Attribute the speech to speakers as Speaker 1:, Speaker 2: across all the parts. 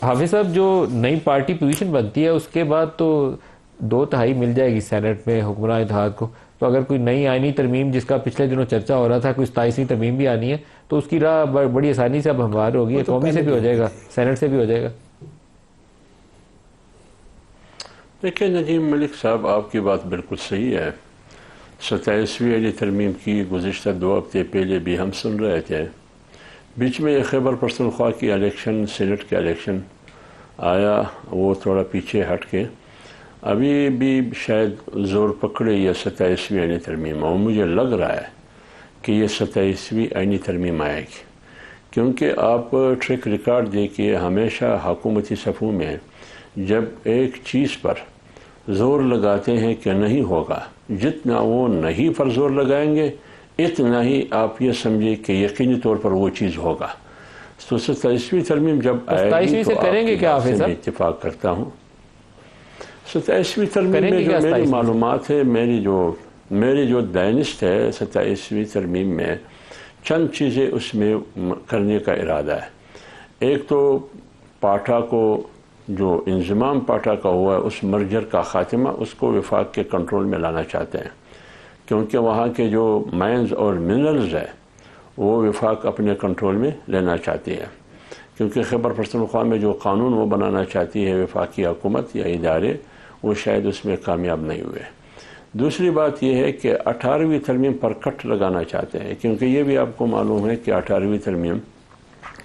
Speaker 1: حافظ صاحب، جو نئی پارٹی پوزیشن بنتی ہے اس کے بعد تو 2/3 مل جائے گی سینٹ میں حکمراں اتحاد کو. تو اگر کوئی نئی آئینی ترمیم جس کا پچھلے دنوں چرچا ہو رہا تھا، کوئی 27ویں ترمیم بھی آنی ہے تو اس کی راہ بڑی آسانی سے اب ہموار ہوگی.
Speaker 2: وہ تو
Speaker 1: قومی سے
Speaker 2: پہلے
Speaker 1: بھی ہو جائے گا، سینٹ سے بھی ہو جائے گا.
Speaker 2: دیکھیں ندیم ملک صاحب، آپ کی بات بالکل صحیح ہے. 27ویں علی ترمیم کی گزشتہ 2 ہفتے پہلے بھی ہم سن رہے تھے. بیچ میں خیبر پختونخوا کی الیکشن، سینٹ کے الیکشن آیا، وہ تھوڑا پیچھے ہٹ کے ابھی بھی شاید زور پکڑے یہ 27ویں آئینی ترمیم. اور مجھے لگ رہا ہے کہ یہ 27ویں آئینی ترمیم آئے گی، کیونکہ آپ ٹریک ریکارڈ دیکھیے. ہمیشہ حکومتی صفوں میں جب ایک چیز پر زور لگاتے ہیں کہ نہیں ہوگا، جتنا وہ نہیں پر زور لگائیں گے اتنا ہی آپ یہ سمجھے کہ یقینی طور پر وہ چیز ہوگا. تو 27ویں ترمیم جب آئے گی تو
Speaker 1: کریں گے کیا حافظ
Speaker 2: میں
Speaker 1: صاحب؟
Speaker 2: اتفاق کرتا ہوں. 27ویں ترمیم میں جو میری معلومات ہے، میری جو دانست ہے، 27ویں ترمیم میں چند چیزیں اس میں کرنے کا ارادہ ہے. ایک تو پاٹھا کو، جو انضمام پاٹھا کا ہوا ہے، اس مرجر کا خاتمہ، اس کو وفاق کے کنٹرول میں لانا چاہتے ہیں، کیونکہ وہاں کے جو مائنز اور منرلز ہے وہ وفاق اپنے کنٹرول میں لینا چاہتی ہے. کیونکہ خیبر پختونخوا میں جو قانون وہ بنانا چاہتی ہے وفاقی حکومت یا ادارے، وہ شاید اس میں کامیاب نہیں ہوئے. دوسری بات یہ ہے کہ 18ویں ترمیم پر کٹ لگانا چاہتے ہیں، کیونکہ یہ بھی آپ کو معلوم ہے کہ 18ویں ترمیم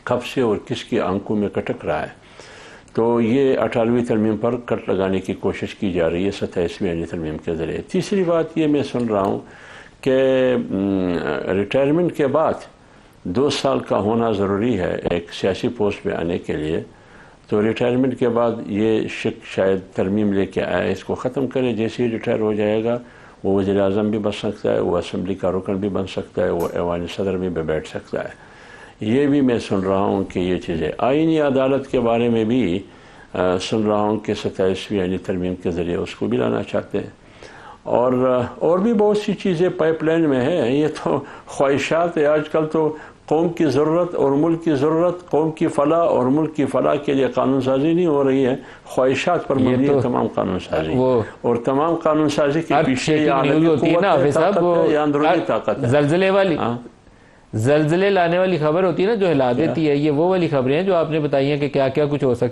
Speaker 2: کب سے اور کس کی آنکھوں میں کٹک رہا ہے. تو یہ 18ویں ترمیم پر کٹ لگانے کی کوشش کی جا رہی ہے 27ویں آئینی ترمیم کے ذریعے. تیسری بات یہ میں سن رہا ہوں کہ ریٹائرمنٹ کے بعد 2 سال کا ہونا ضروری ہے ایک سیاسی پوسٹ میں آنے کے لیے. تو ریٹائرمنٹ کے بعد یہ شاید ترمیم لے کے آئے، اس کو ختم کرے. جیسے ہی ریٹائر ہو جائے گا وہ وزیر اعظم بھی بن سکتا ہے، وہ اسمبلی کا رکن بھی بن سکتا ہے، وہ ایوان صدر میں بھی بیٹھ سکتا ہے. یہ بھی میں سن رہا ہوں کہ یہ چیزیں آئینی عدالت کے بارے میں بھی سن رہا ہوں کہ 27ویں آئینی ترمیم کے ذریعے اس کو بھی لانا چاہتے ہیں. اور بھی بہت سی چیزیں پائپ لائن میں ہیں. یہ تو خواہشات ہے. آج کل تو قوم کی ضرورت اور ملک کی ضرورت، قوم کی فلاح اور ملک کی فلاح کے لیے قانون سازی نہیں ہو رہی ہے، خواہشات پر مبنی ہے تمام قانون سازی. اور تمام قانون سازی کے پیچھے یا عالمی قوت ہے، طاقت ہے یا اندرونی طاقت ہے.
Speaker 1: زلزلے والی زلزلے لانے والی خبر ہوتی ہے نا جو ہلا دیتی ہے، یہ وہ والی خبریں ہیں جو آپ نے بتائی ہیں کہ کیا کیا کچھ ہو سکتا ہے.